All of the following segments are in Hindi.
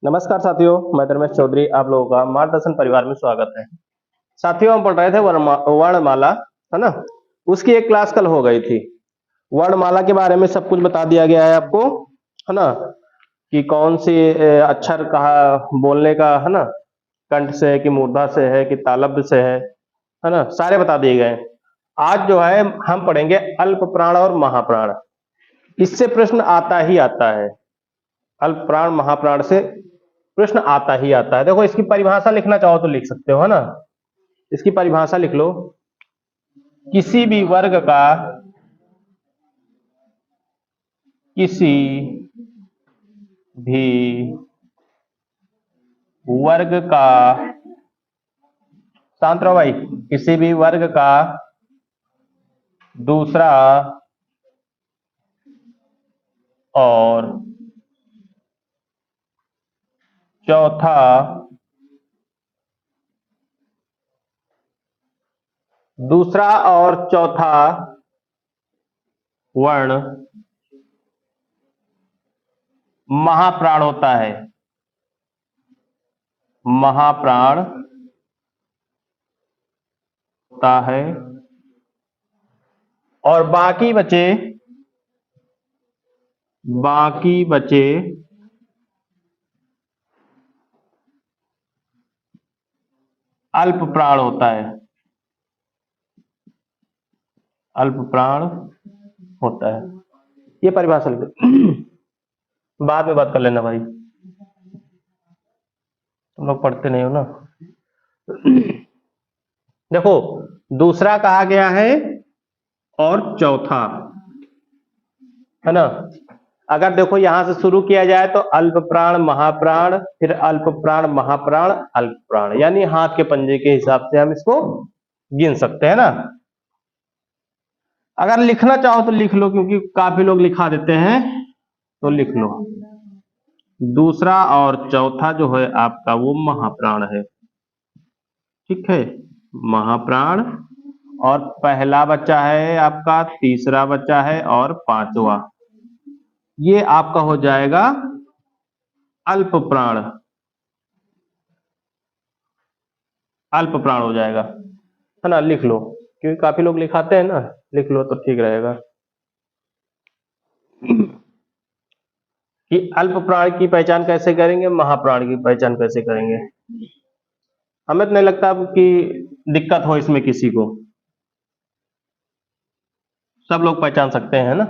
नमस्कार साथियों, मैं धर्मेश चौधरी आप लोगों का मार्गदर्शन परिवार में स्वागत है। साथियों, हम पढ़ रहे थे वर्णमाला, है ना। उसकी एक क्लास कल हो गई थी। वर्णमाला के बारे में सब कुछ बता दिया गया है आपको, है ना, कि कौन सी अक्षर कहा बोलने का, है ना, कंठ से है कि मूर्धा से है कि तालव्य से है ना, सारे बता दिए गए। आज जो है हम पढ़ेंगे अल्प प्राण और महाप्राण। इससे प्रश्न आता ही आता है। अल्प प्राण महाप्राण से प्रश्न आता ही आता है। देखो, इसकी परिभाषा लिखना चाहो तो लिख सकते हो, है ना। इसकी परिभाषा लिख लो। किसी भी वर्ग का किसी भी वर्ग का शांत रहो भाई, किसी भी वर्ग का दूसरा और चौथा दूसरा और चौथा वर्ण महाप्राण होता है। महाप्राण होता है और बाकी बचे अल्प प्राण होता है। अल्प प्राण होता है, ये परिभाषा लिख दो। बाद में बात कर लेना भाई, तुम लोग पढ़ते नहीं हो ना। देखो, दूसरा कहा गया है और चौथा, है ना। अगर देखो यहां से शुरू किया जाए तो अल्प प्राण महाप्राण, फिर अल्प प्राण महाप्राण अल्प प्राण, यानी हाथ के पंजे के हिसाब से हम इसको गिन सकते हैं ना। अगर लिखना चाहो तो लिख लो, क्योंकि काफी लोग लिखा देते हैं, तो लिख लो। दूसरा और चौथा जो है आपका वो महाप्राण है, ठीक है, महाप्राण। और पहला बच्चा है आपका, तीसरा बच्चा है और पांचवा, ये आपका हो जाएगा अल्प प्राण। अल्प प्राण हो जाएगा, है ना। लिख लो, क्योंकि काफी लोग लिखाते हैं ना, लिख लो तो ठीक रहेगा। कि अल्प प्राण की पहचान कैसे करेंगे, महाप्राण की पहचान कैसे करेंगे। हमें तो नहीं लगता कि दिक्कत हो इसमें किसी को, सब लोग पहचान सकते हैं ना।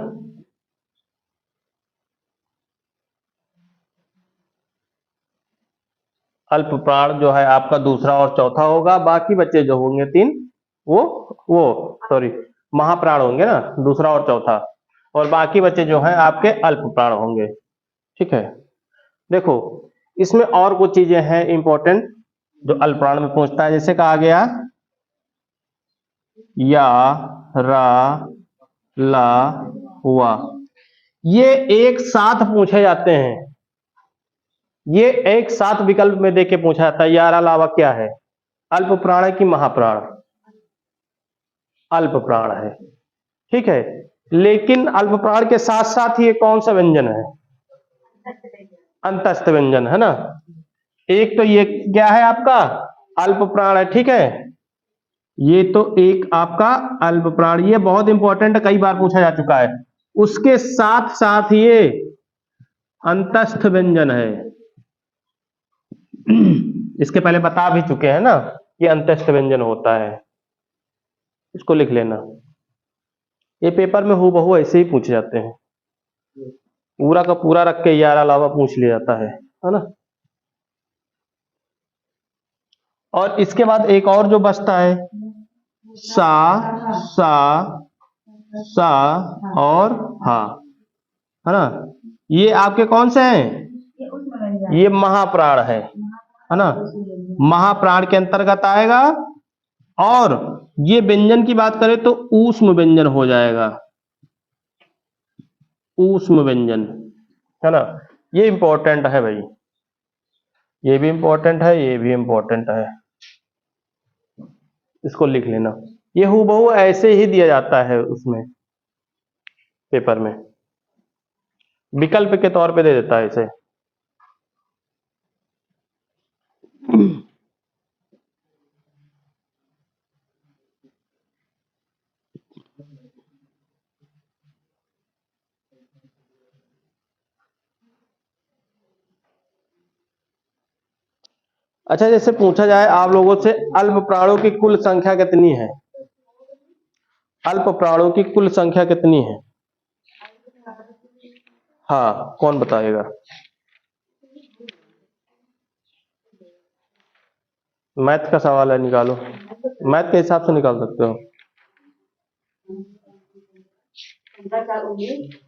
अल्प प्राण जो है आपका दूसरा और चौथा होगा, बाकी बच्चे जो होंगे तीन वो सॉरी महाप्राण होंगे ना, दूसरा और चौथा, और बाकी बच्चे जो हैं आपके अल्प प्राण होंगे, ठीक है। देखो, इसमें और कुछ चीजें हैं इंपॉर्टेंट जो अल्प प्राण में पूछता है। जैसे कहा गया या, रा, ला, हुआ, ये एक साथ पूछे जाते हैं। ये एक साथ विकल्प में देके पूछा जाता है। यार अलावा क्या है, अल्प प्राण है कि महाप्राण? अल्प प्राण है, ठीक है। लेकिन अल्प प्राण के साथ साथ ये कौन सा व्यंजन है? अंतस्थ व्यंजन, है ना। एक तो ये क्या है आपका अल्प प्राण है, ठीक है। ये तो एक आपका अल्प प्राण, ये बहुत इंपॉर्टेंट, कई बार पूछा जा चुका है। उसके साथ साथ ये अंतस्थ व्यंजन है। इसके पहले बता भी चुके हैं ना कि अंतस्थ व्यंजन होता है, इसको लिख लेना। ये पेपर में हूबहू ऐसे ही पूछे जाते हैं, पूरा का पूरा रख के यार अलावा पूछ लिया जाता है ना। और इसके बाद एक और जो बचता है, सा, सा, सा और हा, है ना। ये आपके कौन से हैं? ये महाप्राण है ना। महाप्राण के अंतर्गत आएगा। और ये व्यंजन की बात करें तो ऊष्म व्यंजन हो जाएगा, ऊष्म व्यंजन, है ना। ये इंपॉर्टेंट है भाई, ये भी इंपॉर्टेंट है, ये भी इंपॉर्टेंट है, इसको लिख लेना। ये हूबहू ऐसे ही दिया जाता है उसमें पेपर में, विकल्प के तौर पे दे देता है इसे। अच्छा, जैसे पूछा जाए आप लोगों से अल्प प्राणों की कुल संख्या कितनी है? अल्प प्राणों की कुल संख्या कितनी है? हाँ, कौन बताएगा? मैथ का सवाल है, निकालो। मैथ के हिसाब से निकाल सकते हो।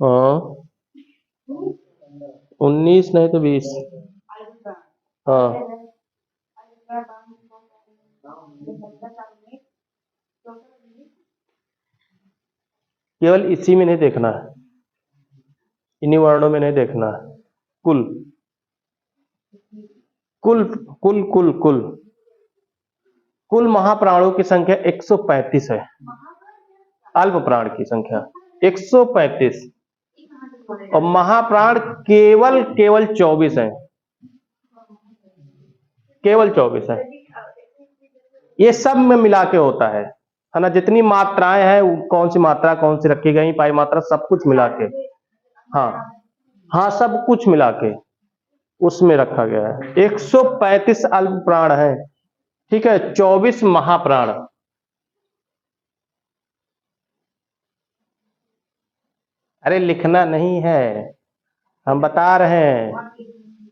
हाँ, 19 नहीं तो 20। हाँ, केवल इसी में नहीं देखना है, इन्हीं वर्णों में नहीं देखना है। कुल कुल कुल कुल कुल कुल महाप्राणों की संख्या 135 है। अल्प प्राण की संख्या 135 और महाप्राण केवल केवल 24 है। केवल 24 है। ये सब में मिला के होता है ना? जितनी मात्राएं हैं, कौन सी मात्रा कौन सी रखी गई, पाई मात्रा, सब कुछ मिला के। हाँ हाँ, सब कुछ मिला के उसमें रखा गया है। 135 अल्प प्राण है, ठीक है, 24 महाप्राण। अरे लिखना नहीं है, हम बता रहे हैं,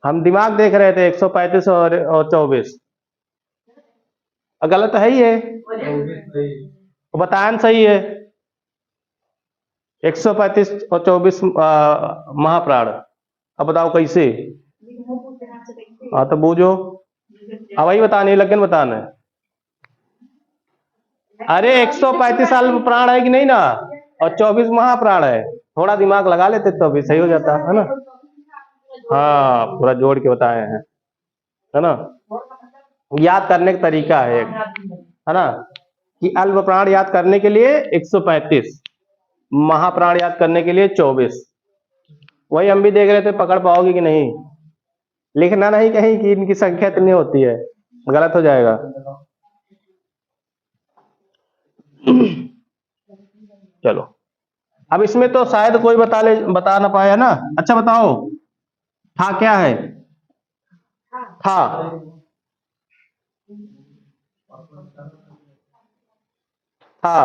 हम दिमाग देख रहे थे। 135 और 24 गलत है ही है, बतायन सही है। 135 और 24 महाप्राण। अब बताओ कैसे? हाँ तो बूझो, अब वही बताने, लगन बताना है। अरे 135 अल्प प्राण है कि नहीं ना, और 24 महाप्राण है। थोड़ा दिमाग लगा लेते तो भी सही हो जाता है ना। हाँ, पूरा जोड़ के बताए हैं, है ना। याद करने का तरीका है एक, है ना, कि अल्प प्राण याद करने के लिए 135, महाप्राण याद करने के लिए 24। वही हम भी देख रहे थे, पकड़ पाओगे कि नहीं। लिखना नहीं कहीं कि इनकी संख्या इतनी होती है, गलत हो जाएगा। चलो, अब इसमें तो शायद कोई बता ना पाया ना। अच्छा बताओ, था क्या है? था था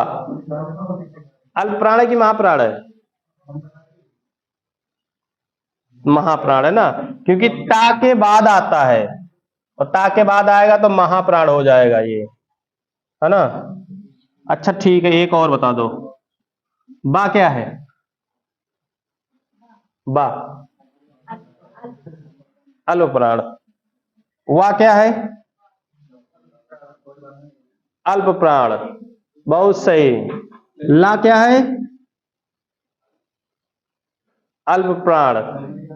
अल्प प्राण है कि महाप्राण है? महाप्राण है ना, क्योंकि ता के बाद आता है, और ता के बाद आएगा तो महाप्राण हो जाएगा ये, है ना। अच्छा ठीक है, एक और बता दो। बा क्या है? बा अल्प प्राण। वा क्या है? अल्प प्राण। बहुत सही। ला क्या है? अल्प प्राण।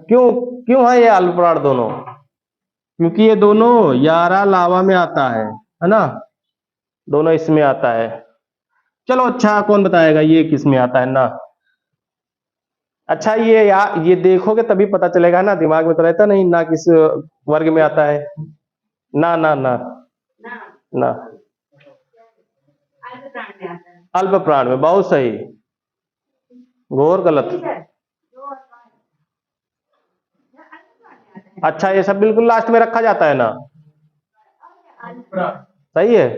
क्यों? क्यों है ये अल्प प्राण दोनों? क्योंकि ये दोनों यारा लावा में आता है ना, दोनों इसमें आता है। चलो अच्छा, कौन बताएगा ये किस में आता है ना? अच्छा, ये देखोगे तभी पता चलेगा ना, दिमाग में तो रहता नहीं ना किस वर्ग में आता है। ना ना ना ना, अल्प प्राण में। बहुत सही, घोर गलत। अच्छा, ये सब बिल्कुल लास्ट में रखा जाता है ना? सही है,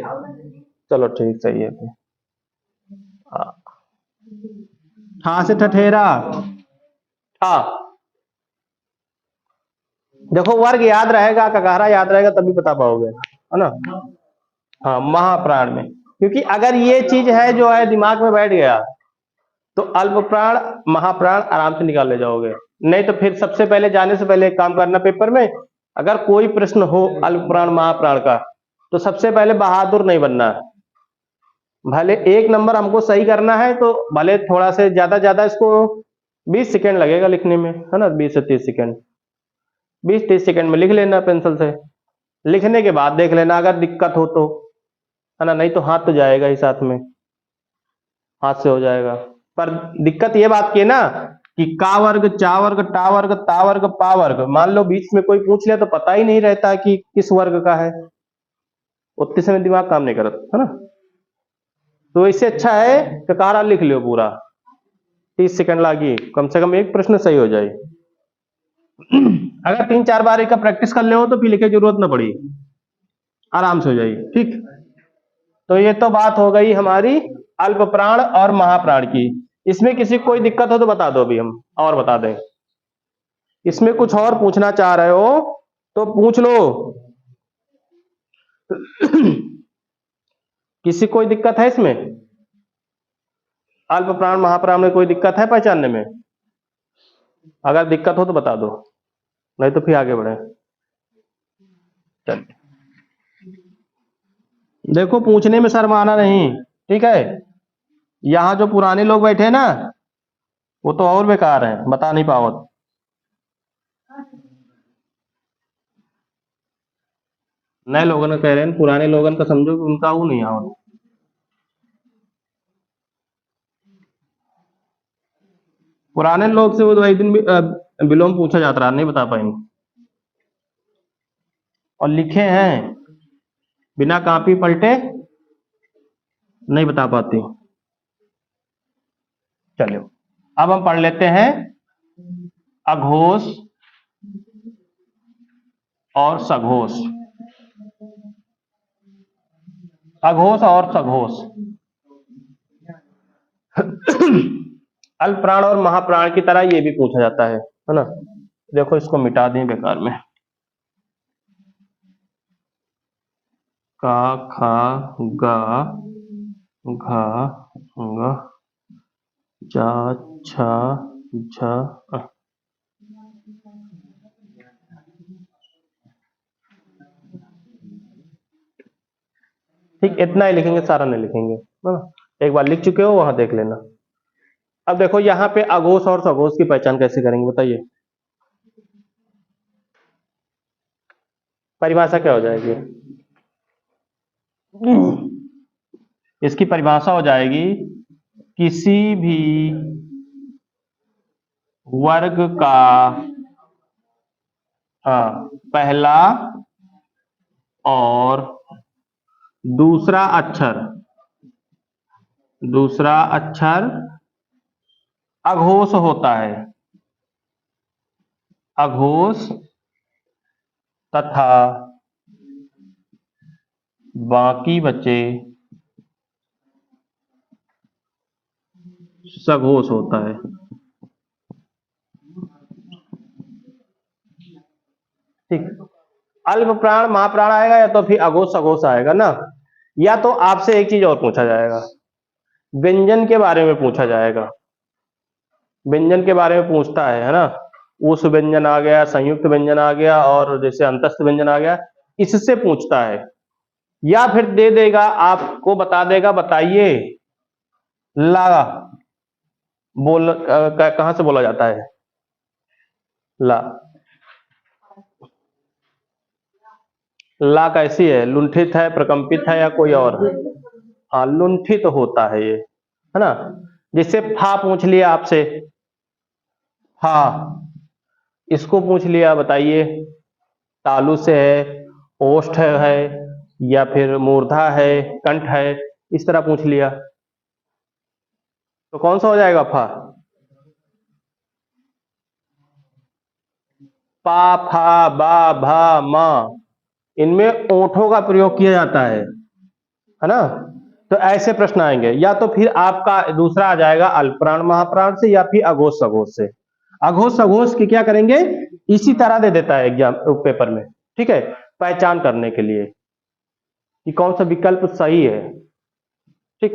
चलो ठीक, सही है। ठा से ठठेरा, ठा। देखो, वर्ग याद रहेगा, ककारा याद रहेगा तभी बता पाओगे, है ना। हाँ, महाप्राण में, क्योंकि अगर ये चीज है जो है दिमाग में बैठ गया तो अल्प प्राण महाप्राण आराम से निकाल ले जाओगे। नहीं तो फिर सबसे पहले, जाने से पहले एक काम करना, पेपर में अगर कोई प्रश्न हो अल्प प्राण महाप्राण का, तो सबसे पहले बहादुर नहीं बनना है। भले एक नंबर हमको सही करना है तो भले थोड़ा से ज्यादा इसको 20 सेकेंड लगेगा लिखने में, है ना, 20 से 30 सेकेंड, 20-30 सेकेंड में लिख लेना पेंसिल से। लिखने के बाद देख लेना अगर दिक्कत हो तो, है ना, नहीं तो हाथ तो जाएगा ही साथ में, हाथ से हो जाएगा। पर दिक्कत ये बात की है ना, कि का वर्ग, चा वर्ग, टा वर्ग, ता वर्ग, पा वर्ग, मान लो बीच में कोई पूछ लिया तो पता ही नहीं रहता कि किस वर्ग का है, उतने समय दिमाग काम नहीं करता, है ना। तो इससे अच्छा है ककारा लिख लो पूरा, 30 सेकंड लागी, कम से कम एक प्रश्न सही हो जाए। अगर 3-4 बार इसका प्रैक्टिस कर ले हो तो फिर लिखे जरूरत ना पड़ी। आराम से हो जाएगी। ठीक, तो ये तो बात हो गई हमारी अल्प प्राण और महाप्राण की। इसमें किसी को कोई दिक्कत हो तो बता दो, अभी हम और बता दें। इसमें कुछ और पूछना चाह रहे हो तो पूछ लो। किसी को कोई दिक्कत है इसमें? अल्प प्राण महाप्राण में कोई दिक्कत है पहचानने में? अगर दिक्कत हो तो बता दो, नहीं तो फिर आगे बढ़े। चल, देखो पूछने में शर्माना नहीं, ठीक है। यहाँ जो पुराने लोग बैठे हैं ना, वो तो और बेकार हैं, बता नहीं पाओ। नए लोगन का कह रहे हैं, पुराने लोगन का समझो कि उनका वो नहीं आओ। पुराने लोग से वो तो एक दिन भी विलोम पूछा जाता रहा, नहीं बता पाएंगे। और लिखे हैं बिना कॉपी पलटे, नहीं बता पाती। चलो अब हम पढ़ लेते हैं अघोष और सघोष। अघोष और सघोष अल्प प्राण और महाप्राण की तरह ये भी पूछा जाता है ना। देखो इसको मिटा दें बेकार में। का खा गा घा ग जा छा झा अ। ठीक, इतना ही लिखेंगे, सारा नहीं लिखेंगे, है ना। एक बार लिख चुके हो, वहां देख लेना। अब देखो यहाँ पे अघोष और सघोष की पहचान कैसे करेंगे बताइए। परिभाषा क्या हो जाएगी? इसकी परिभाषा हो जाएगी किसी भी वर्ग का पहला और दूसरा अक्षर अघोष होता है। अघोष तथा बाकी बचे सघोष होता है। ठीक, अल्प प्राण महाप्राण आएगा या तो फिर अघोष सघोष आएगा ना। या तो आपसे एक चीज और पूछा जाएगा, व्यंजन के बारे में पूछा जाएगा। व्यंजन के बारे में पूछता है ना। उस व्यंजन आ गया, संयुक्त व्यंजन आ गया, और जैसे अंतस्थ व्यंजन आ गया, इससे पूछता है। या फिर दे देगा, आपको बता देगा, बताइए ला बोल कहां से बोला जाता है ला। ला कैसी है? लुंठित है, प्रकंपित है, या कोई और है? हाँ, लुंठित होता है ये, है ना। जिससे फा पूछ लिया आपसे, फा, इसको पूछ लिया, बताइए तालु से है, ओष्ठ है, या फिर मूर्धा है, कंठ है, इस तरह पूछ लिया, तो कौन सा हो जाएगा? फा। पा फा बा भा मा, इनमें ओठों का प्रयोग किया जाता है ना। तो ऐसे प्रश्न आएंगे। या तो फिर आपका दूसरा आ जाएगा अल्प प्राण महाप्राण से, या फिर अघोष सघोष से। अघोष सघोष की क्या करेंगे, इसी तरह दे देता है एग्जाम पेपर में, ठीक है, पहचान करने के लिए कि कौन सा विकल्प सही है। ठीक,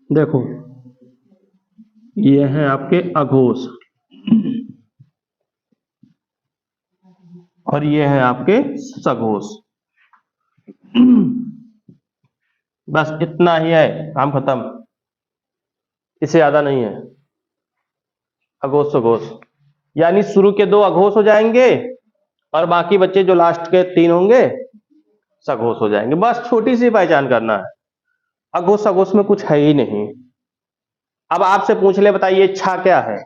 देखो ये है आपके अघोष और ये है आपके सघोष। बस इतना ही है, काम खत्म, इससे ज्यादा नहीं है। अघोष सघोष यानी शुरू के दो अघोष हो जाएंगे और बाकी बच्चे जो लास्ट के तीन होंगे सघोष हो जाएंगे। बस छोटी सी पहचान करना है, अघोष सघोष में कुछ है ही नहीं। अब आपसे पूछ ले, बताइए छा क्या है,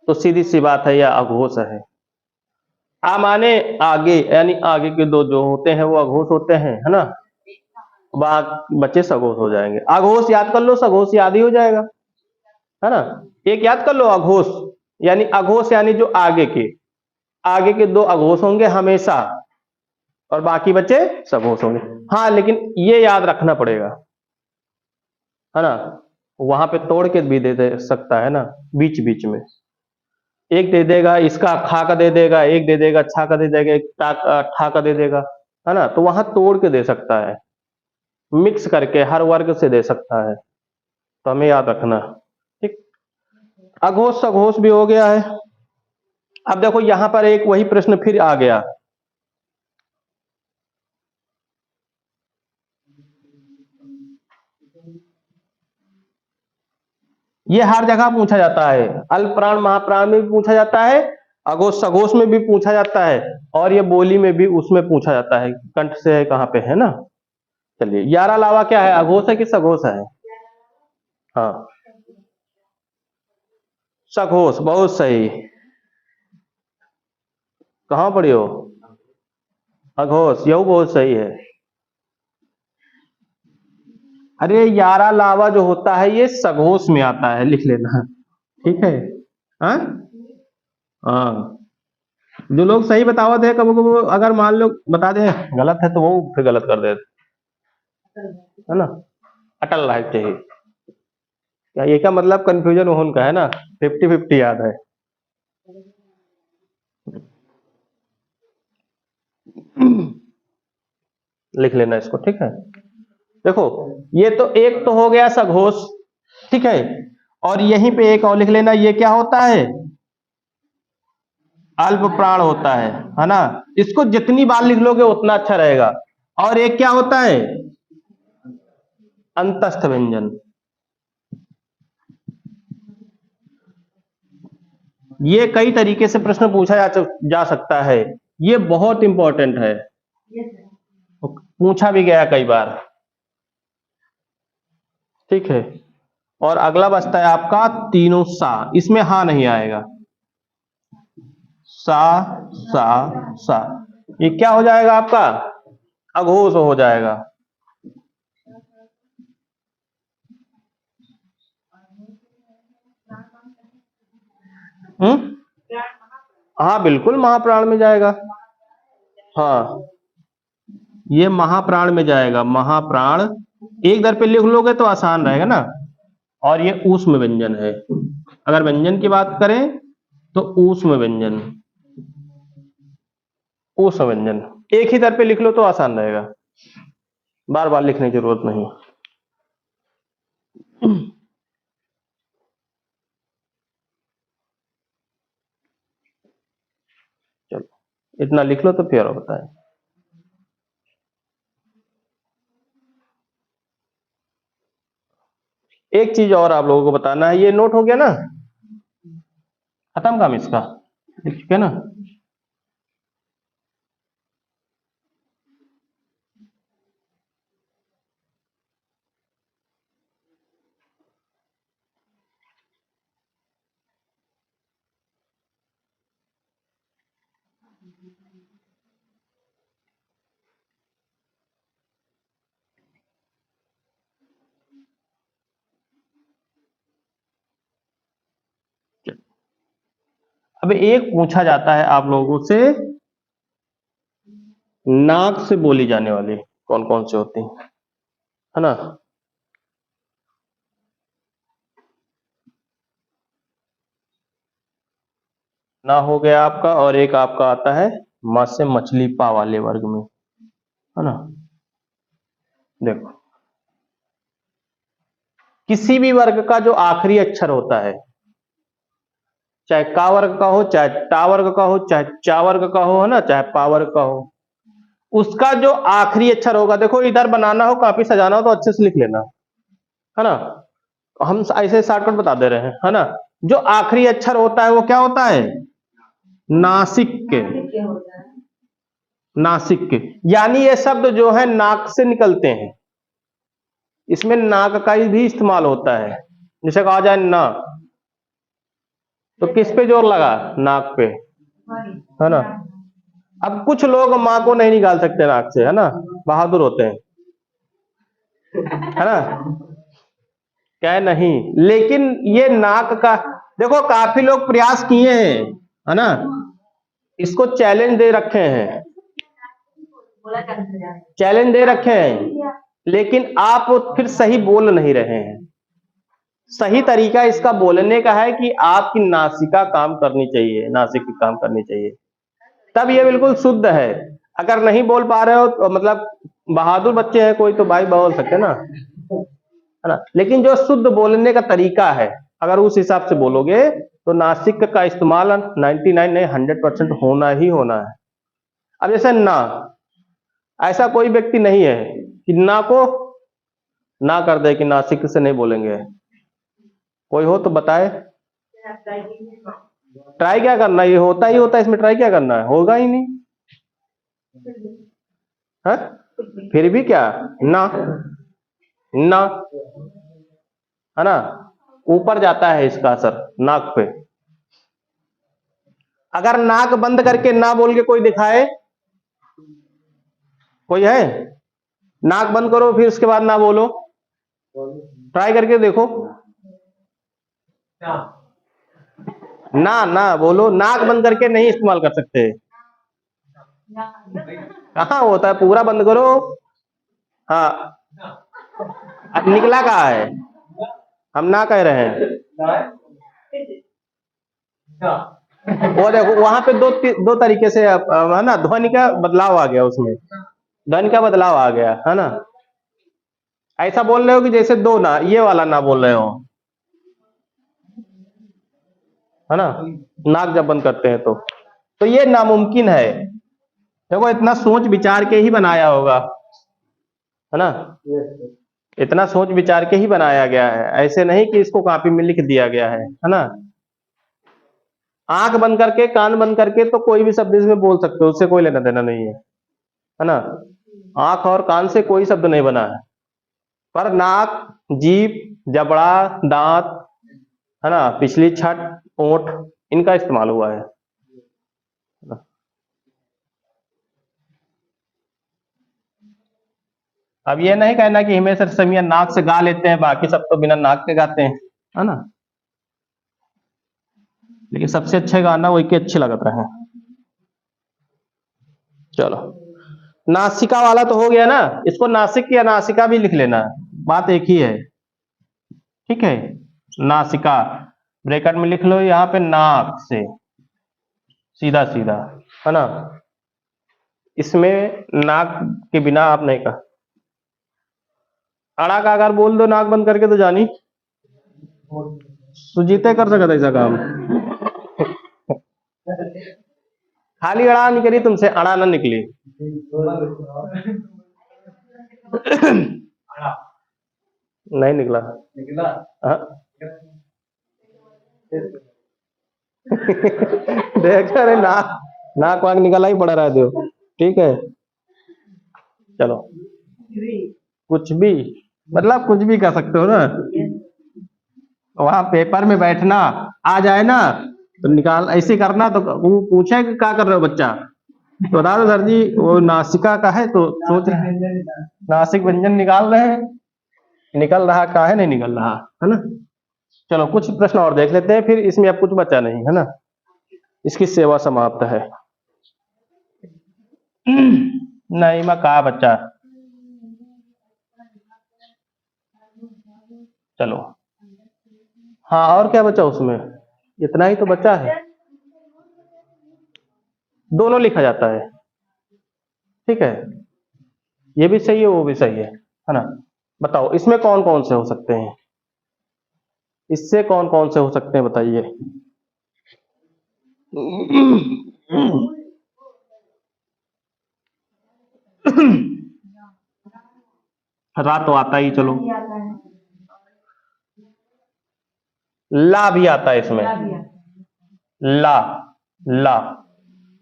तो सीधी सी बात है, यह अघोष है। आ माने आगे, यानी आगे के दो जो होते हैं वो अघोष होते हैं, है ना। बच्चे सघोष हो जाएंगे। अघोष याद कर लो, सघोष याद ही हो जाएगा, है ना। एक याद कर लो, अघोष यानी अघोष यानी जो आगे के दो अघोष होंगे हमेशा, और बाकी बच्चे सघोष होंगे। हाँ, लेकिन ये याद रखना पड़ेगा, है ना। वहां पे तोड़ के भी दे सकता है ना, बीच बीच में एक दे देगा, इसका खा का दे देगा, एक दे देगा छा का दे देगा, एक ठा का दे देगा, है ना। तो वहां तोड़ के दे सकता है, मिक्स करके हर वर्ग से दे सकता है, तो हमें याद रखना। ठीक, अघोष सघोष भी हो गया है। अब देखो यहां पर एक वही प्रश्न फिर आ गया, ये हर जगह पूछा जाता है, अल्प प्राण महाप्राण में भी पूछा जाता है, अघोष सघोष में भी पूछा जाता है, और ये बोली में भी उसमें पूछा जाता है, कंठ से है कहाँ पे, है ना। चलिए, 11 लावा क्या है, अघोष है कि सघोष है? हाँ, सघोष, बहुत सही। कहाँ पढ़ी हो? अघोष, यही बहुत सही है। अरे 11 लावा जो होता है ये सघोष में आता है, लिख लेना, ठीक है। हाँ हाँ, जो लोग सही बतावत है, कभी कभी अगर मान लो बता दे गलत है तो वो फिर गलत कर देते, है ना। अटल रहना चाहिए, क्या ये का मतलब कंफ्यूजन हो उनका, है ना। 50-50 याद है। लिख लेना इसको, ठीक है। देखो, ये तो एक तो हो गया सघोष, ठीक है। और यहीं पे एक और लिख लेना, ये क्या होता है, अल्प प्राण होता है ना। इसको जितनी बार लिख लोगे उतना अच्छा रहेगा। और एक क्या होता है, अंतस्थ व्यंजन। ये कई तरीके से प्रश्न पूछा जा सकता है, ये बहुत इंपॉर्टेंट है, पूछा भी गया कई बार, ठीक है। और अगला बचता है आपका तीनों सा, इसमें हा नहीं आएगा, सा सा सा, ये क्या हो जाएगा आपका, अघोष हो जाएगा। हाँ बिल्कुल महाप्राण में जाएगा, हाँ ये महाप्राण में जाएगा, महाप्राण एक दर पे लिख लोगे तो आसान रहेगा ना। और ये ऊष्म व्यंजन है, अगर व्यंजन की बात करें तो ऊष्म व्यंजन, ऊष्म व्यंजन एक ही दर पे लिख लो तो आसान रहेगा, बार बार लिखने की जरूरत नहीं। चलो इतना लिख लो तो फिर और बताएं। एक चीज और आप लोगों को बताना है, ये नोट हो गया ना, खत्म काम इसका, ठीक है ना। अब एक पूछा जाता है आप लोगों से, नाक से बोली जाने वाली कौन कौन से होती है ना। ना हो गया आपका, और एक आपका आता है म से मछली पा वाले वर्ग में, है ना। देखो, किसी भी वर्ग का जो आखिरी अक्षर होता है, चाहे का वर्ग का हो, चाहे टा वर्ग का हो, चाहे चा वर्ग का हो, है ना, चाहे पा वर्ग का हो, उसका जो आखिरी अक्षर होगा, देखो इधर बनाना हो काफी सजाना हो तो अच्छे से लिख लेना, है ना। हम ऐसे शॉर्टकट बता दे रहे हैं, है ना। जो आखिरी अक्षर होता है वो क्या होता है, नासिक के, नासिक के, यानी ये शब्द जो है नाक से निकलते हैं, इसमें नाक का भी इस्तेमाल होता है। जैसे कहा जाए ना, तो किस पे जोर लगा, नाक पे, है ना। अब कुछ लोग माँ को नहीं निकाल सकते नाक से, है ना, बहादुर होते हैं, है ना, क्या है नहीं। लेकिन ये नाक का देखो काफी लोग प्रयास किए हैं, है ना, इसको चैलेंज दे रखे हैं, चैलेंज दे रखे हैं, लेकिन आप फिर सही बोल नहीं रहे हैं। सही तरीका इसका बोलने का है कि आपकी नासिका काम करनी चाहिए, नासिका काम करनी चाहिए, तब ये बिल्कुल शुद्ध है। अगर नहीं बोल पा रहे हो तो मतलब बहादुर बच्चे हैं कोई तो भाई बोल सकते हैं ना, है ना, लेकिन जो शुद्ध बोलने का तरीका है अगर उस हिसाब से बोलोगे तो नासिक का इस्तेमाल 99 नहीं 100% होना ही होना है। अब जैसे ना, ऐसा कोई व्यक्ति नहीं है कि ना को ना कर दे कि नासिक से नहीं बोलेंगे, कोई हो तो बताए। ट्राई क्या करना, ये होता ही होता है, इसमें ट्राई क्या करना है, होगा ही नहीं है। फिर भी क्या ना ना, है ना, ऊपर जाता है इसका असर नाक पे। अगर नाक बंद करके ना बोल के कोई दिखाए, कोई है, नाक बंद करो फिर उसके बाद ना बोलो, ट्राई करके देखो, ना ना बोलो, नाक बंद करके नहीं इस्तेमाल कर सकते, कहाँ होता है, पूरा बंद करो। हाँ, निकला कहाँ है, हम ना कह रहे हैं, वो देखो वहां पे दो तरीके से है ना, ध्वनि का बदलाव आ गया, उसमें ध्वनि का बदलाव आ गया, है ना। ऐसा बोल रहे हो कि जैसे दो ना, ये वाला ना बोल रहे हो, है ना, नाक जब बंद करते हैं तो ये नामुमकिन है। देखो इतना सोच विचार के ही बनाया होगा, है ना, इतना सोच विचार के ही बनाया गया है, ऐसे नहीं कि इसको कॉपी में लिख दिया गया है ना। आंख बंद करके कान बंद करके तो कोई भी शब्द इसमें बोल सकते हो, उससे कोई लेना देना नहीं है ना। आंख और कान से कोई शब्द नहीं बना है, पर नाक, जीभ, जबड़ा, दांत, है ना, पिछली छठ, ओंठ, इनका इस्तेमाल हुआ है। अब ये नहीं कहना कि हिमेश रेशमिया नाक से गा लेते हैं, बाकी सब तो बिना नाक के गाते हैं, है ना, लेकिन सबसे अच्छे गाना वही के अच्छे लगते हैं। चलो, नासिका वाला तो हो गया ना, इसको नासिक या नासिका भी लिख लेना, बात एक ही है, ठीक है। नासिका ब्रैकेट में लिख लो, यहाँ पे नाक से सीधा सीधा, है ना, इसमें नाक के बिना आप नहीं कहा। अड़ा का अगर बोल दो नाक बंद करके तो जानी सुजीते कर सकता ऐसा काम। खाली अड़ा निकली तुमसे, अड़ा ना निकली। नहीं निकला, हाँ। देख रहे नाक वाक निकला ही पड़ा रहा दो, ठीक है। चलो, कुछ भी मतलब कुछ भी कर सकते हो ना, वहां पेपर में बैठना आ जाए ना तो निकाल, ऐसे करना तो वो पूछे कि क्या कर रहे हो बच्चा, तो बता दो सर जी वो नासिका का है, तो सोच रहे नासिक व्यंजन निकाल रहे हैं, निकल रहा का है नहीं निकल रहा, है ना। चलो कुछ प्रश्न और देख लेते हैं, फिर इसमें अब कुछ बचा नहीं, है ना, इसकी सेवा समाप्त है। नहीं मैं कहा बच्चा, चलो हाँ, और क्या बचा उसमें, इतना ही तो बचा है, दोनों लिखा जाता है, ठीक है, ये भी सही है वो भी सही है ना। बताओ इसमें कौन कौन से हो सकते हैं, इससे कौन कौन से हो सकते हैं बताइए। रात तो आता ही, चलो ला भी आता है इसमें, ला ला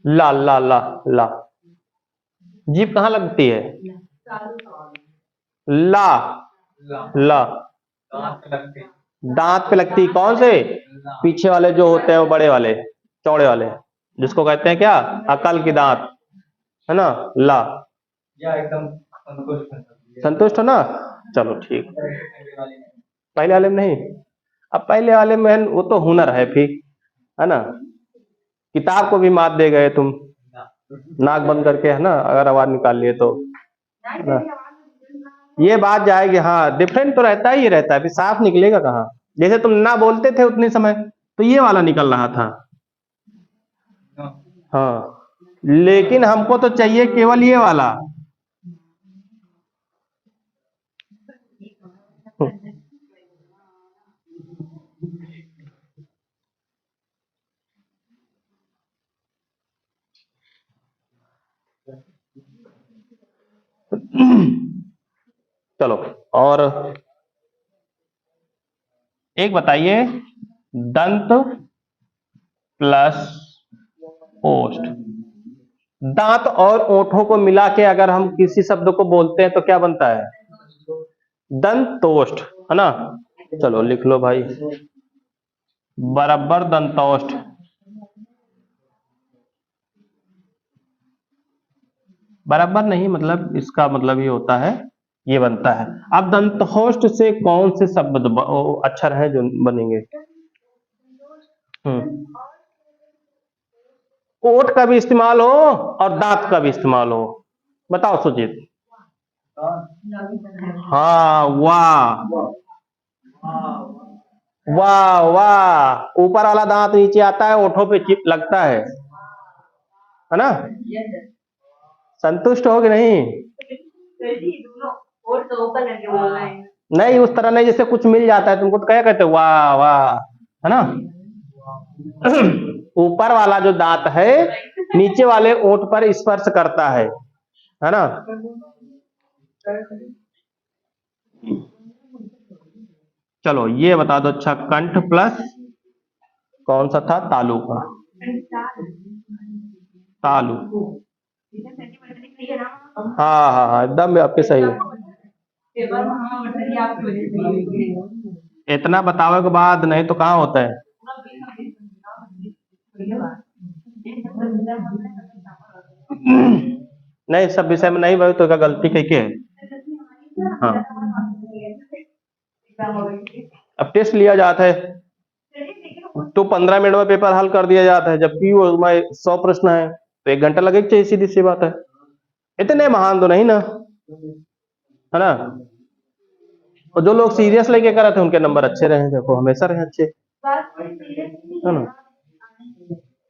ला ला ला ला, जीभ कहाँ लगती है, ला ला, दांत पे लगती, कौन से, पीछे वाले जो होते हैं वो बड़े वाले चौड़े वाले, जिसको कहते हैं क्या, अकल की दांत, है ना, ला, या एकदम संतुष्ट हो ना, चलो ठीक। पहले वाले में नहीं, अब पहले वाले में वो तो हुनर है फिर, है ना, किताब को भी मात दे गए तुम, नाक बंद करके, है ना, अगर आवाज निकाल लिए तो, है ना, ये बात जाएगी। हाँ, डिफरेंट तो रहता ही रहता है, फिर साफ निकलेगा कहाँ। जैसे तुम ना बोलते थे उतने समय तो ये वाला निकल रहा था, हाँ, लेकिन हमको तो चाहिए केवल ये वाला। चलो, और एक बताइए, दंत प्लस ओष्ठ, दांत और ओठों को मिला के अगर हम किसी शब्द को बोलते हैं तो क्या बनता है, दंतोष्ठ, है ना। चलो लिख लो भाई, बराबर दंतोष्ठ। बराबर नहीं, मतलब इसका मतलब ये होता है, ये बनता है। अब दंतहोष्ठ से कौन से शब्द अक्षर हैं जो बनेंगे? ओठ का भी इस्तेमाल हो और दांत का भी इस्तेमाल हो, बताओ सुजीत। हाँ, वाह वाह वाह, ऊपर वाला दांत नीचे आता है, ओठों पे चिप लगता है ना। संतुष्ट हो कि नहीं? नहीं, उस तरह नहीं, जैसे कुछ मिल जाता है तुमको तो क्या कहते हो, वाह वाह, है ना। ऊपर वाला जो दांत है नीचे वाले ओठ पर स्पर्श करता है ना। चलो ये बता दो, अच्छा, कंठ प्लस कौन सा था, तालु का, तालु। हाँ हाँ हाँ, एकदम आपके सही है। इतना बतावे के बाद नहीं तो कहाँ होता है। नहीं, सब विषय में नहीं भाई, तो क्या गलती कह के है। हाँ, अब टेस्ट लिया जाता है तो 15 मिनट में पेपर हल कर दिया जाता है, जबकि वो 100 प्रश्न है तो 1 घंटा लगेगा, चाहिए, सीधी सी बात है। इतने महान तो नहीं ना, है ना। और जो लोग सीरियस लेके कर रहे थे उनके नंबर अच्छे रहे, देखो हमेशा रहे अच्छे, है ना।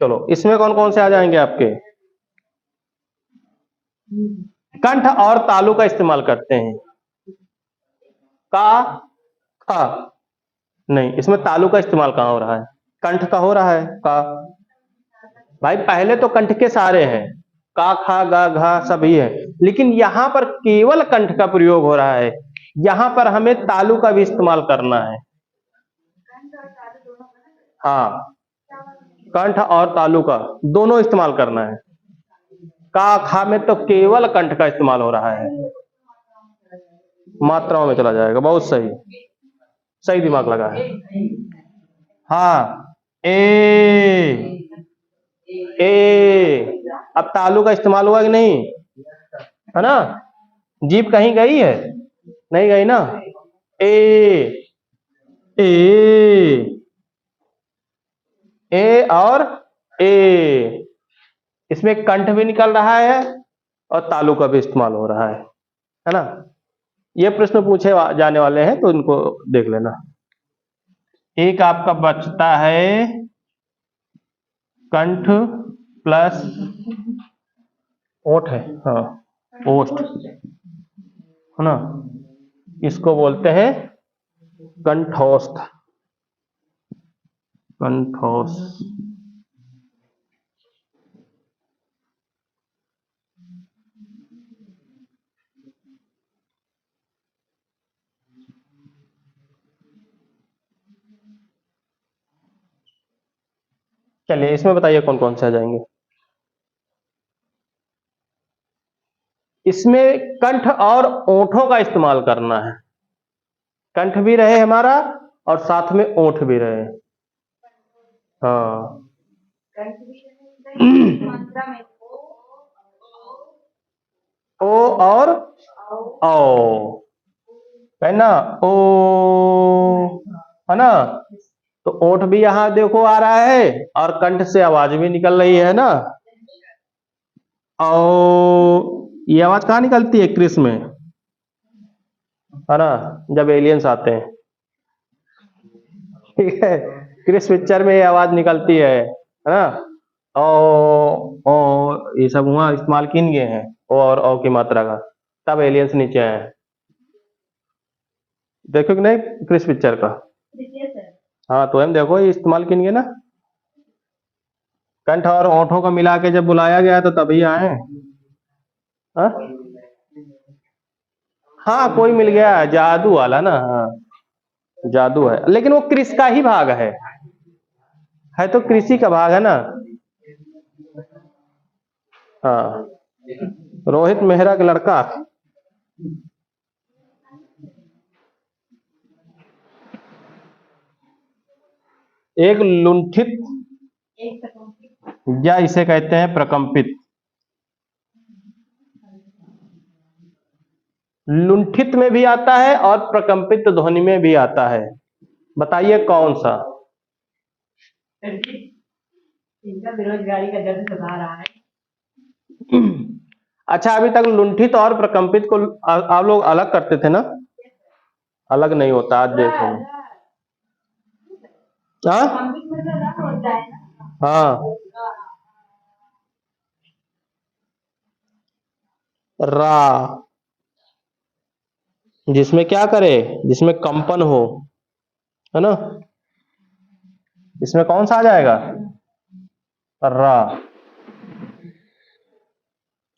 चलो, इसमें कौन कौन से आ जाएंगे आपके, कंठ और तालु का इस्तेमाल करते हैं, का, खा, नहीं, इसमें तालु का इस्तेमाल कहाँ हो रहा है, कंठ का हो रहा है, का। भाई पहले तो कंठ के सारे हैं, का, खा, गा, घा सभी है, लेकिन यहां पर केवल कंठ का प्रयोग हो रहा है, यहां पर हमें तालु का भी इस्तेमाल करना है। हाँ, कंठ और तालु का दोनों इस्तेमाल करना है। का, खा में तो केवल कंठ का इस्तेमाल हो रहा है, मात्राओं में चला जाएगा, बहुत सही, सही दिमाग लगा है। हाँ, ए, अब तालु का इस्तेमाल हुआ कि नहीं, है ना। जीभ कहीं गई है, नहीं गई ना। ए, ए, ए और ए, इसमें कंठ भी निकल रहा है और तालु का भी इस्तेमाल हो रहा है ना। ये प्रश्न पूछे जाने वाले हैं तो इनको देख लेना। एक आपका बचता है कंठ प्लस ओठ है, हाँ, ओष्ठ, है ना, इसको बोलते हैं कंठोस्थ, कंठोस्थ। चलिए, इसमें बताइए कौन कौन से आ जाएंगे। इसमें कंठ और ओठों का इस्तेमाल करना है, कंठ भी रहे हमारा और साथ में ओठ भी रहे। हाँ, ओ और ओ है ना, ओ है ना। तो ओठ भी यहां देखो आ रहा है और कंठ से आवाज भी निकल रही है ना। ओ ये आवाज कहाँ निकलती है? क्रिस में, है ना, जब एलियंस आते हैं। ठीक है, क्रिस पिक्चर में ये आवाज निकलती है ना। ओ ये सब वहां इस्तेमाल किन गए हैं, ओ और ओ की मात्रा का, तब एलियंस नीचे आए हैं। देखो कि नहीं क्रिस पिक्चर का? हाँ तो हम देखो ये इस्तेमाल किन गए ना, कंठ और ओठों को मिला के जब बुलाया गया तो तभी आए। हाँ हाँ, कोई मिल गया जादू वाला ना, हाँ जादू है, लेकिन वो क्रिस का ही भाग है तो कृषि का भाग है ना। हाँ, रोहित मेहरा का लड़का। एक लुंठित, या इसे कहते हैं प्रकंपित। लुंठित में भी आता है और प्रकंपित ध्वनि में भी आता है, बताइए कौन सा? इनका बेरोजगारी का दर्द सता रहा है। अच्छा, अभी तक लुंठित और प्रकंपित को आप लोग अलग करते थे ना? अलग नहीं होता, आज देखो। हाँ हाँ, रा, जिसमें क्या करे, जिसमें कंपन हो, है ना, इसमें कौन सा आ जाएगा? रा।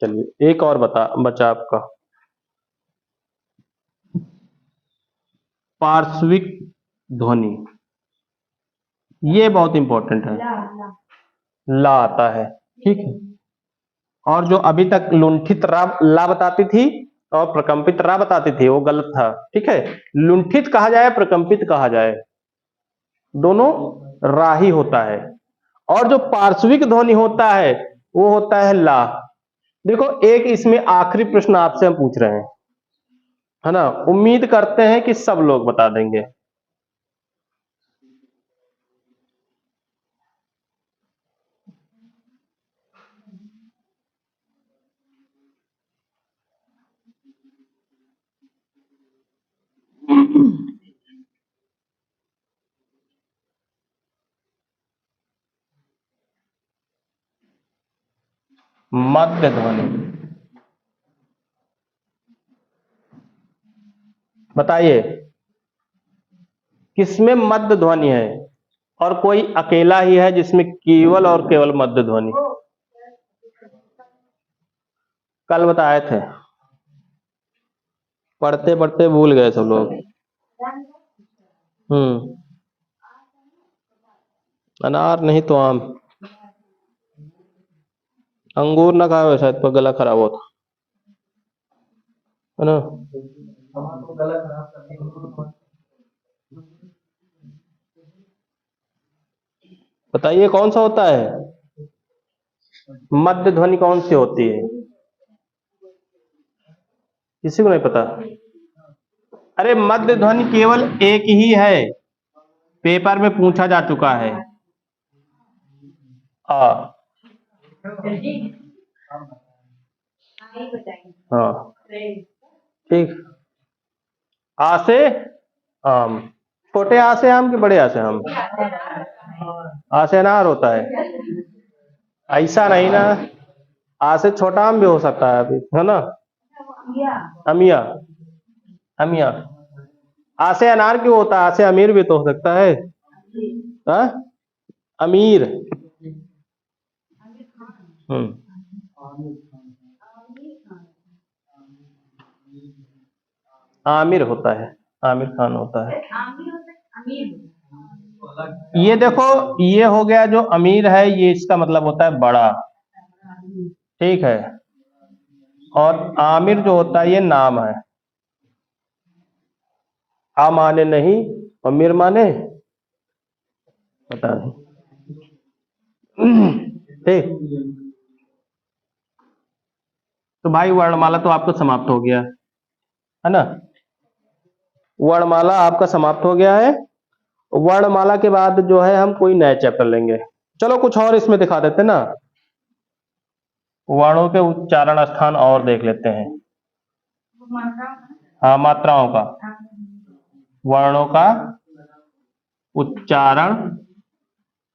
चलिए एक और बचा आपका, पार्श्विक ध्वनि, ये बहुत इंपॉर्टेंट है। ला आता है, ठीक है। और जो अभी तक लुंठित रा ला बताती थी और प्रकंपित रा बताती थी वो गलत था, ठीक है। लुंठित कहा जाए प्रकंपित कहा जाए, दोनों रा ही होता है। और जो पार्श्विक ध्वनि होता है वो होता है ला। देखो एक इसमें आखिरी प्रश्न आपसे हम पूछ रहे हैं, है ना, उम्मीद करते हैं कि सब लोग बता देंगे। मध्य ध्वनि, बताइए किसमें मध्य ध्वनि है, और कोई अकेला ही है जिसमें केवल और केवल मध्य ध्वनि? कल बताए थे, पढ़ते पढ़ते भूल गए सब लोग। हम्म, अनार नहीं तो आम। अंगूर ना खाओ शायद पर गला खराब होता, है ना। बताइए कौन सा होता है मध्य ध्वनि, कौन सी होती है? किसी को नहीं पता? अरे मध्य ध्वनि केवल एक ही है, पेपर में पूछा जा चुका है। आ, हाँ ठीक, आ से आम, छोटे आ से आम के बड़े आ से आम? आ से अनार होता है, ऐसा नहीं ना, आ से छोटा आम भी हो सकता है अभी, है ना। अमिया, अमिया, आ से अनार क्यों होता है? आ से अमीर भी तो हो सकता है। हाँ, अमीर। हम्म, आमिर होता है, आमिर खान होता है। ये देखो, ये हो गया जो अमीर है, ये इसका मतलब होता है बड़ा, ठीक है। और आमिर जो होता है ये नाम है, आ माने नहीं और मीर माने पता नहीं। ठीक, तो भाई वर्णमाला तो आपका समाप्त हो गया है ना। वर्णमाला आपका समाप्त हो गया है। वर्णमाला के बाद जो है हम कोई नया चैप्टर लेंगे। चलो कुछ और इसमें दिखा देते ना, वर्णों के उच्चारण स्थान और देख लेते हैं। हाँ, मात्राओं का, वर्णों का उच्चारण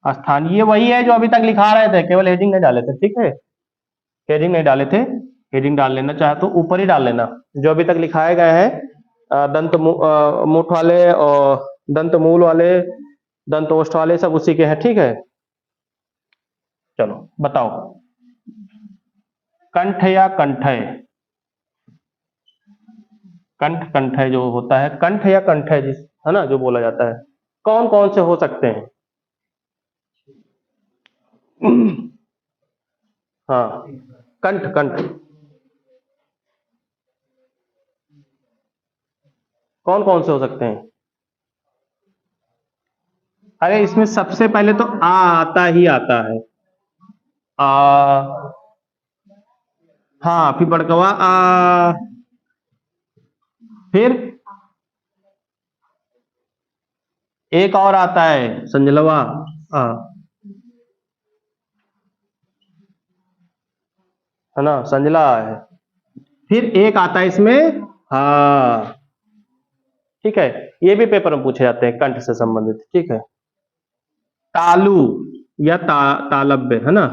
स्थान, ये वही है जो अभी तक लिखा रहे थे, केवल हेडिंग नहीं डाले थे। ठीक है, हेडिंग नहीं डाले थे, हेडिंग डाल लेना, चाहे तो ऊपर ही डाल लेना। जो अभी तक लिखाए गए हैं मुठ वाले और दंत मूल वाले, दंत ओष्ठ वाले, सब उसी के हैं। ठीक है, चलो बताओ, कंठ या कंठय, कंठ कंठय जो होता है, कंठ या कंठय जिस है ना जो बोला जाता है, कौन कौन से हो सकते हैं? हाँ, कंठ कंठ कौन कौन से हो सकते हैं? अरे इसमें सबसे पहले तो आ आता ही आता है, आ, हाँ, फिर बड़कवा आ, फिर एक और आता है संजलवा आ, है ना, संजला है। फिर एक आता है इसमें हाँ। ठीक है, ये भी पेपर में पूछे जाते हैं कंठ से संबंधित। ठीक है, तालु या तालब्य है ना,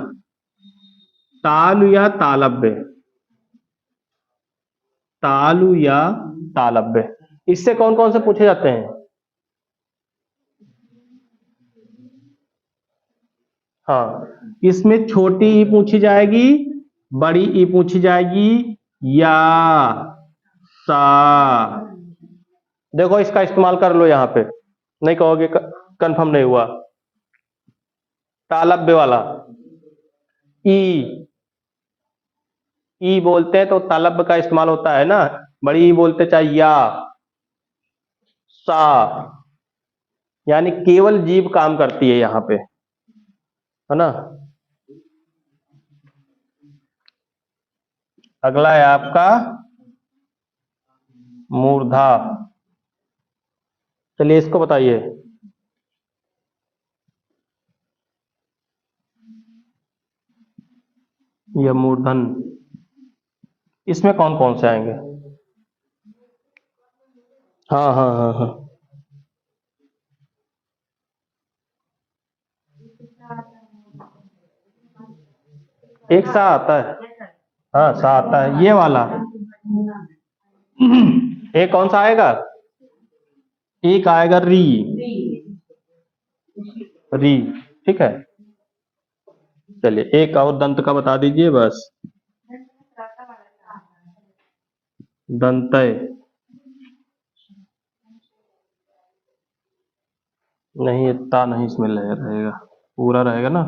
तालु या तालब्य, तालु या तालब्य, इससे कौन कौन से पूछे जाते हैं? हाँ, इसमें छोटी ई पूछी जाएगी, बड़ी ई पूछी जाएगी, या सा। देखो इसका इस्तेमाल कर लो, यहां पे नहीं कहोगे कंफर्म नहीं हुआ। तालब्य वाला ई, ई बोलते हैं तो तालब्य का इस्तेमाल होता है ना, बड़ी ई बोलते चाहे या सा, यानी केवल जीभ काम करती है यहां पे, है ना। अगला है आपका मूर्धा। चलिए इसको बताइए। यह मूर्धन, इसमें कौन कौन से आएंगे? हाँ हाँ हाँ हाँ, एक सा आता है, हाँ सा आता है, ये वाला। एक कौन सा आएगा? एक आएगा री, री। ठीक है, चलिए एक और दंत का बता दीजिए बस। दंतय, नहीं इतना नहीं, इसमें रहेगा, पूरा रहेगा ना।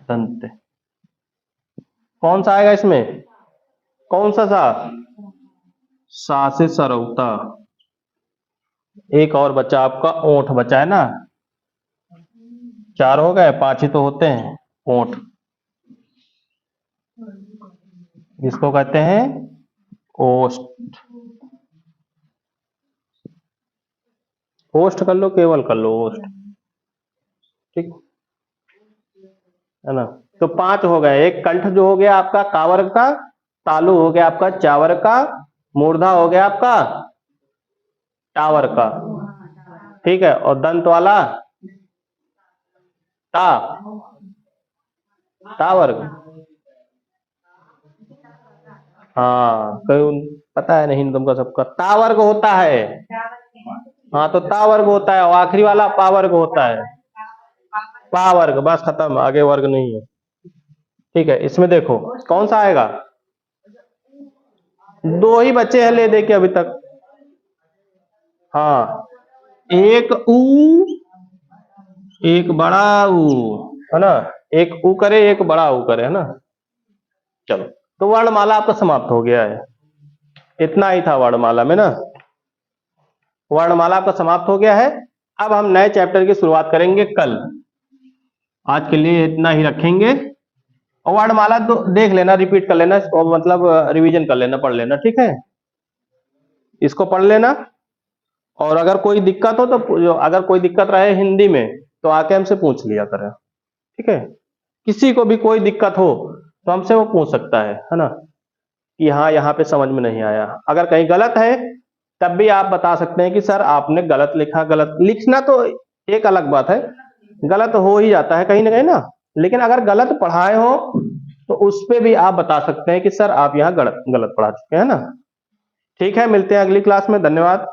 दंत, कौन सा आएगा इसमें? कौन सा सा? सा से सरौता। एक और बचा आपका ओंठ बचा है ना, चार हो गए, पांच ही तो होते हैं। ओंठ, इसको कहते हैं ओष्ठ। ओष्ठ कर लो, केवल कर लो ओष्ठ। ठीक है ना, तो पांच हो गए। एक कंठ जो हो गया आपका कावर्ग का, तालु हो गया आपका चावर का, मूर्धा हो गया आपका टावर का। ठीक है, और दंत वाला ता, टावर्ग। हाँ, कहीं पता है नहीं तुमको, सबका तावर्ग होता है। हाँ, तो तावर्ग होता है, और आखिरी वाला पावर्ग होता है। पावर्ग, बस खत्म, आगे वर्ग नहीं है। ठीक है, इसमें देखो कौन सा आएगा? दो ही बच्चे हैं ले दे के अभी तक। हाँ, एक ऊ, एक बड़ा ऊ, है ना, एक ऊ करे, एक बड़ा ऊ करे, है ना। चलो, तो वर्णमाला आपका समाप्त हो गया है। इतना ही था वर्णमाला में ना, वर्णमाला आपका समाप्त हो गया है। अब हम नए चैप्टर की शुरुआत करेंगे कल। आज के लिए इतना ही रखेंगे। और वर्णमाला तो देख लेना, रिपीट कर लेना, और मतलब रिवीजन कर लेना, पढ़ लेना, ठीक है। इसको पढ़ लेना, और अगर कोई दिक्कत हो तो अगर कोई दिक्कत रहे हिंदी में तो आके हमसे पूछ लिया करें, ठीक है। किसी को भी कोई दिक्कत हो तो हमसे वो पूछ सकता है ना, कि हाँ यहाँ पे समझ में नहीं आया। अगर कहीं गलत है तब भी आप बता सकते हैं कि सर आपने गलत लिखा। गलत लिखना तो एक अलग बात है, गलत हो ही जाता है कहीं ना कहीं ना, लेकिन अगर गलत पढ़ाए हो तो उस पे भी आप बता सकते हैं कि सर आप यहाँ गलत गलत पढ़ा चुके हैं ना। ठीक है, मिलते हैं अगली क्लास में, धन्यवाद।